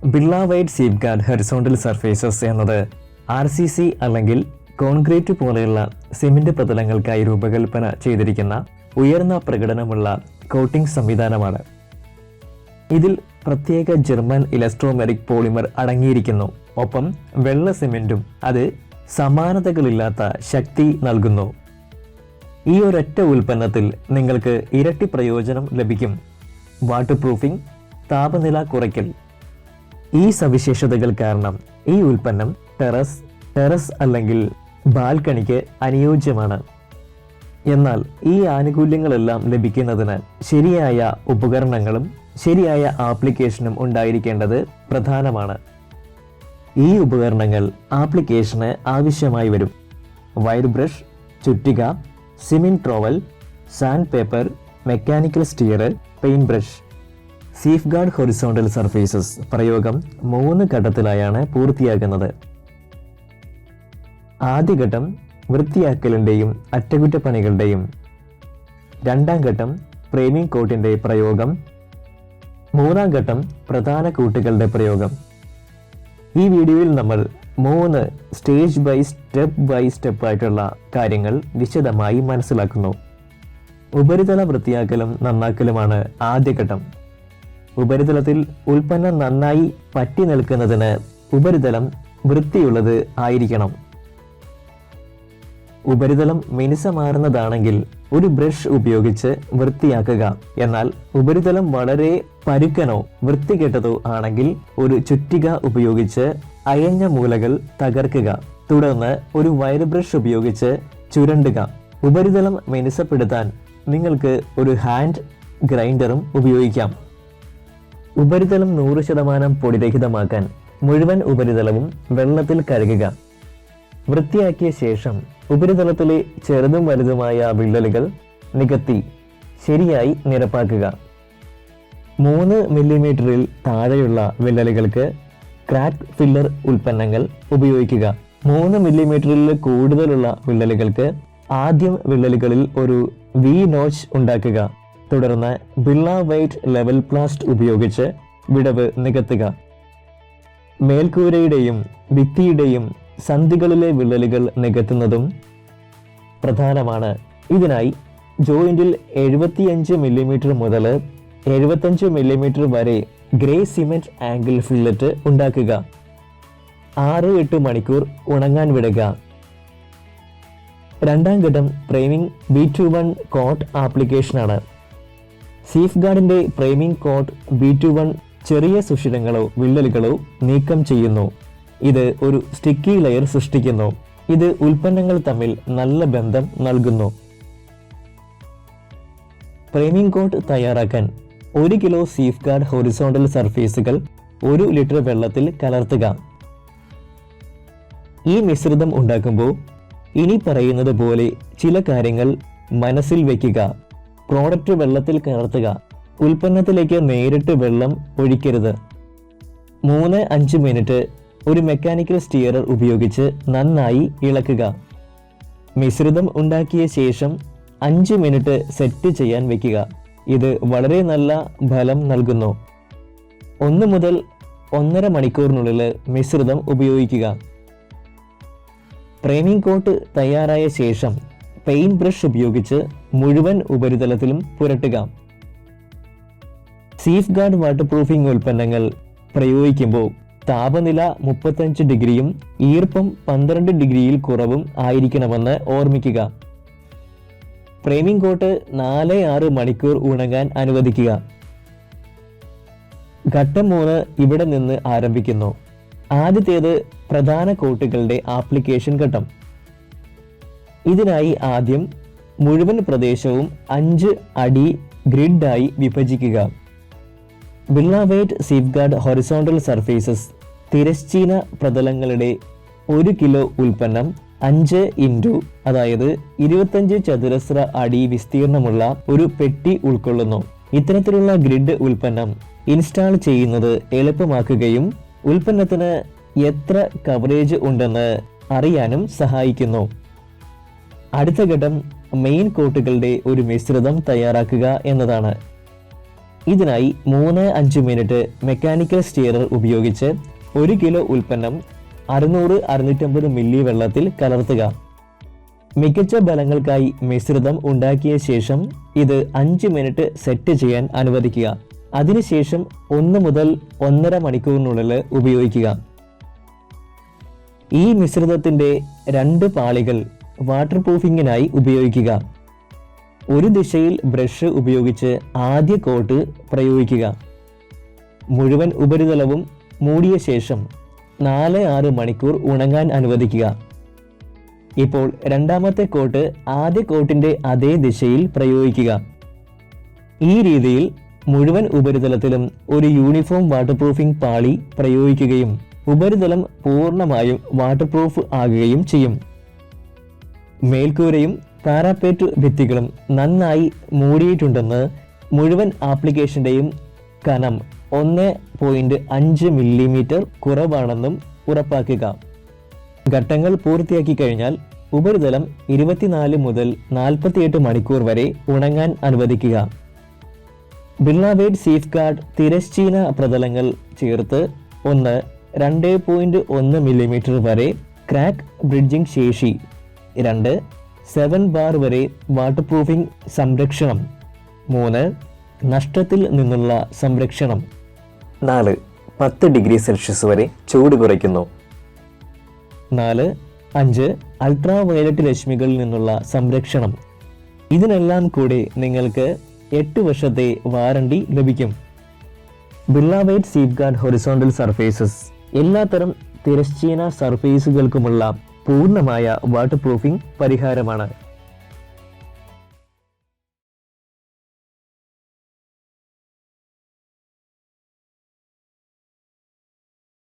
Birla white സേഫ്ഗാർഡ് horizontal surfaces എന്നത് RCC അല്ലെങ്കിൽ concrete പോലെയുള്ള സിമന്റ് പ്രതലങ്ങൾക്കായി രൂപകൽപ്പന ചെയ്തിരിക്കുന്ന ഉയർന്ന പ്രകടനമുള്ള കോട്ടിംഗ് സംവിധാനമാണ്. ഇതിൽ പ്രത്യേക ജർമ്മൻ ഇലസ്ട്രോമെറിക് പോളിമർ അടങ്ങിയിരിക്കുന്നു. ഒപ്പം വെള്ള സിമെന്റും അത് സമാനതകളില്ലാത്ത ശക്തി നൽകുന്നു. ഈ ഒരൊറ്റ ഉൽപ്പന്നത്തിൽ നിങ്ങൾക്ക് ഇരട്ടി പ്രയോജനം ലഭിക്കും. വാട്ടർ പ്രൂഫിംഗ്, താപനില കുറയ്ക്കൽ. ഈ സവിശേഷതകൾ കാരണം ഈ ഉൽപ്പന്നം ടെറസ് അല്ലെങ്കിൽ ബാൽക്കണിക്ക് അനുയോജ്യമാണ്. എന്നാൽ ഈ ആനുകൂല്യങ്ങളെല്ലാം ലഭിക്കുന്നതിന് ശരിയായ ഉപകരണങ്ങളും ശരിയായ ആപ്ലിക്കേഷനും ഉണ്ടായിരിക്കേണ്ടത് പ്രധാനമാണ്. ഈ ഉപകരണങ്ങൾ ആപ്ലിക്കേഷന് ആവശ്യമായി വരും. വയർ ബ്രഷ്, ചുറ്റിക, cement trowel, sand paper, mechanical stirrer, paint brush. Safeguard horizontal surfaces പ്രയോഗം 3 ഘട്ടത്തിലായാണ് പൂർത്തിയാക്കുന്നത്. ആദ്യ ഘട്ടം വൃത്തിയാക്കലിൻ്റെയും അറ്റകുറ്റപ്പണികളുടെയും, 2ാം ഘട്ടം ഫ്രെയിമിംഗ് കോട്ടിൻ്റെ പ്രയോഗം, 3ാം ഘട്ടം പ്രധാന കൂട്ടുകളുടെ പ്രയോഗം. ഈ വീഡിയോയിൽ നമ്മൾ 3 സ്റ്റേജ് ബൈ സ്റ്റെപ്പ് ആയിട്ടുള്ള കാര്യങ്ങൾ വിശദമായി മനസ്സിലാക്കുന്നു. ഉപരിതല വൃത്തിയാക്കലും നന്നാക്കലുമാണ് ആദ്യ ഘട്ടം. ഉപരിതലത്തിൽ ഉൽപ്പന്നം നന്നായി പറ്റി നിൽക്കുന്നതിന് ഉപരിതലം വൃത്തിയുള്ളത് ആയിരിക്കണം. ഉപരിതലം മിനുസമാർന്നതാണെങ്കിൽ ഒരു ബ്രഷ് ഉപയോഗിച്ച് വൃത്തിയാക്കുക. എന്നാൽ ഉപരിതലം വളരെ പരുക്കനോ വൃത്തികെട്ടതോ ആണെങ്കിൽ ഒരു ചുറ്റിക ഉപയോഗിച്ച് അയഞ്ഞ മൂലകൾ തകർക്കുക. തുടർന്ന് ഒരു വയർ ബ്രഷ് ഉപയോഗിച്ച് ചുരണ്ടുക. ഉപരിതലം മിനുസപ്പെടുത്താൻ നിങ്ങൾക്ക് ഒരു ഹാൻഡ് ഗ്രൈൻഡറും ഉപയോഗിക്കാം. ഉപരിതലം 100% പൊടിരഹിതമാക്കാൻ മുഴുവൻ ഉപരിതലവും വെള്ളത്തിൽ കഴുകുക. വൃത്തിയാക്കിയ ശേഷം ഉപരിതലത്തിലെ ചെറുതും വലുതുമായ വിള്ളലുകൾ നികത്തി ശരിയായി നിരപ്പാക്കുക. 3 മില്ലിമീറ്ററിൽ താഴെയുള്ള വിള്ളലുകൾക്ക് ക്രാക്ക് ഫില്ലർ ഉൽപ്പന്നങ്ങൾ ഉപയോഗിക്കുക. 3 മില്ലിമീറ്ററിൽ കൂടുതലുള്ള വിള്ളലുകൾക്ക് ആദ്യം വിള്ളലുകളിൽ ഒരു വി നോച്ച് ഉണ്ടാക്കുക. തുടർന്ന് ബിർള വൈറ്റ് ലെവൽ പ്ലാസ്റ്റ് ഉപയോഗിച്ച് വിടവ് നികത്തുക. മേൽക്കൂരയുടെയും ഭിത്തിയുടെയും സന്ധികളിലെ വിള്ളലുകൾ നികത്തുന്നതും പ്രധാനമാണ്. ഇതിനായി ജോയിന്റിൽ 75 മില്ലിമീറ്റർ മുതൽ 75 മില്ലിമീറ്റർ വരെ ഗ്രേ സിമെന്റ് ആംഗിൾ ഫില്ലറ്റ് ഉണ്ടാക്കുക. 6-8 മണിക്കൂർ ഉണങ്ങാൻ വിടുക. 2ാം ഘട്ടം ഫ്രെയിമിംഗ് B21 കോട്ട് ആപ്ലിക്കേഷനാണ്. സേഫ്ഗാർഡിന്റെ ഫ്രെയിമിംഗ് കോട്ട് B21 ചെറിയ സുഷിരങ്ങളോ വിള്ളലുകളോ നീക്കം ചെയ്യുന്നു. ഇത് ഒരു സ്റ്റിക്കി ലെയർ സൃഷ്ടിക്കുന്നു. ഇത് ഉൽപ്പന്നങ്ങൾ തമ്മിൽ നല്ല ബന്ധം നൽകുന്നു. ഫ്രെയിമിംഗ് കോട്ട് തയ്യാറാക്കാൻ 1 കിലോ സേഫ്ഗാർഡ് ഹൊറിസോണ്ടൽ സർഫേസുകൾ 1 ലിറ്റർ വെള്ളത്തിൽ കലർത്തുക. ഈ മിശ്രിതം ഉണ്ടാക്കുമ്പോൾ ഇനി പറയുന്നത് പോലെ ചില കാര്യങ്ങൾ മനസ്സിൽ വയ്ക്കുക. പ്രോഡക്റ്റ് വെള്ളത്തിൽ കലർത്തുക. ഉൽപ്പന്നത്തിലേക്ക് നേരിട്ട് വെള്ളം ഒഴിക്കരുത്. 3-5 മിനിറ്റ് ഒരു മെക്കാനിക്കൽ സ്റ്റിയറർ ഉപയോഗിച്ച് നന്നായി ഇളക്കുക. മിശ്രിതം ഉണ്ടാക്കിയ ശേഷം 5 മിനിറ്റ് സെറ്റ് ചെയ്യാൻ വയ്ക്കുക. ഇത് വളരെ നല്ല ഫലം നൽകുന്നു. 1 മുതൽ 1.5 മണിക്കൂറിനുള്ളിൽ മിശ്രിതം ഉപയോഗിക്കുക. ഫ്രെയിമിംഗ് കോട്ട് തയ്യാറായ ശേഷം പെയിന്റ് ബ്രഷ് ഉപയോഗിച്ച് മുഴുവൻ ഉപരിതലത്തിലും പുരട്ടുക. സേഫ്ഗാർഡ് വാട്ടർ പ്രൂഫിംഗ് ഉൽപ്പന്നങ്ങൾ പ്രയോഗിക്കുമ്പോൾ താപനില 35 ഡിഗ്രിയും ഈർപ്പം 12 ഡിഗ്രിയിൽ കുറവും ആയിരിക്കണമെന്ന് ഓർമ്മിക്കുക. ഫ്രെയിമിംഗ് കോട്ട് 4-6 മണിക്കൂർ ഉണങ്ങാൻ അനുവദിക്കുക. ഘട്ടം 3 ഇവിടെ നിന്ന് ആരംഭിക്കുന്നു. ആദ്യത്തേത് പ്രധാന കോട്ടുകളുടെ ആപ്ലിക്കേഷൻ ഘട്ടം. ഇതിനായി ആദ്യം മുഴുവൻ പ്രദേശവും 5 അടി ഗ്രിഡായി വിഭജിക്കുക. ബിർള വൈറ്റ് സേഫ്ഗാർഡ് ഹൊറിസോണ്ടൽ സർഫേസസ് തിരശ്ചീന പ്രതലങ്ങളുടെ 1 കിലോ ഉൽപ്പന്നം 5 ഇൻറ്റു അതായത് 25 ചതുരശ്ര അടി വിസ്തീർണമുള്ള ഒരു പെട്ടി ഉൾക്കൊള്ളുന്നു. ഇത്തരത്തിലുള്ള ഗ്രിഡ് ഉൽപ്പന്നം ഇൻസ്റ്റാൾ ചെയ്യുന്നത് എളുപ്പമാക്കുകയും ഉൽപ്പന്നത്തിന് എത്ര കവറേജ് ഉണ്ടെന്ന് അറിയാനും സഹായിക്കുന്നു. അടുത്ത ഘട്ടം മെയിൻ കോട്ടുകളുടെ ഒരു മിശ്രിതം തയ്യാറാക്കുക എന്നതാണ്. ഇതിനായി 3-5 മിനിറ്റ് മെക്കാനിക്കൽ സ്റ്റിയറർ ഉപയോഗിച്ച് 1 കിലോ ഉൽപ്പന്നം 600-650 മില്ലി വെള്ളത്തിൽ കലർത്തുക. മികച്ച ഫലങ്ങൾക്കായി മിശ്രിതം ഉണ്ടാക്കിയ ശേഷം ഇത് 5 മിനിറ്റ് സെറ്റ് ചെയ്യാൻ അനുവദിക്കുക. അതിനുശേഷം 1 മുതൽ 1.5 മണിക്കൂറിനുള്ളിൽ ഉപയോഗിക്കുക. ഈ മിശ്രിതത്തിൻ്റെ 2 പാളികൾ വാട്ടർ പ്രൂഫിങ്ങിനായി ഉപയോഗിക്കുക. ഒരു ദിശയിൽ ബ്രഷ് ഉപയോഗിച്ച് ആദ്യ കോട്ട് പ്രയോഗിക്കുക. മുഴുവൻ ഉപരിതലവും മൂടിയ ശേഷം 4-6 മണിക്കൂർ ഉണങ്ങാൻ അനുവദിക്കുക. ഇപ്പോൾ രണ്ടാമത്തെ കോട്ട് ആദ്യ കോട്ടിൻ്റെ അതേ ദിശയിൽ പ്രയോഗിക്കുക. ഈ രീതിയിൽ മുഴുവൻ ഉപരിതലത്തിലും ഒരു യൂണിഫോം വാട്ടർ പ്രൂഫിംഗ് പാളി പ്രയോഗിക്കുകയും ഉപരിതലം പൂർണ്ണമായും വാട്ടർ പ്രൂഫ് ആകുകയും ചെയ്യും. മേൽക്കൂരയും പാരാപേറ്റ് ഭിത്തികളും നന്നായി മൂടിയിട്ടുണ്ടെന്ന് മുഴുവൻ ആപ്ലിക്കേഷൻ്റെയും കനം 1.5 മില്ലിമീറ്റർ കുറവാണെന്നും ഉറപ്പാക്കുക. ഘട്ടങ്ങൾ പൂർത്തിയാക്കി കഴിഞ്ഞാൽ ഉപരിതലം 24 മുതൽ 48 മണിക്കൂർ വരെ ഉണങ്ങാൻ അനുവദിക്കുക. ബിർളാബേറ്റ് സേഫ്ഗാർഡ് തിരശ്ചീന പ്രതലങ്ങൾ ചേർത്ത് 2.1 മില്ലിമീറ്റർ വരെ ക്രാക്ക് ബ്രിഡ്ജിംഗ് ശേഷി, 7 ബാർ വരെ വാട്ടർ പ്രൂഫിംഗ് സംരക്ഷണം, 3 നഷ്ടത്തിൽ നിന്നുള്ള സംരക്ഷണം, 10 ഡിഗ്രി സെൽഷ്യസ് വരെ ചൂട് കുറയ്ക്കുന്നു, 5 അൾട്രാ വയലറ്റ് രശ്മികളിൽ നിന്നുള്ള സംരക്ഷണം. ഇതിനെല്ലാം കൂടെ നിങ്ങൾക്ക് 8 വർഷത്തെ വാറണ്ടി ലഭിക്കും. ബിർളാബേറ്റ് സേഫ്ഗാർഡ് ഹൊറിസോണ്ടൽ സർഫേസസ് എല്ലാത്തരം തിരശ്ചീന സർഫേസുകൾക്കുമുള്ള പൂർണ്ണമായ വാട്ടർ പ്രൂഫിംഗ് പരിഹാരമാണ്.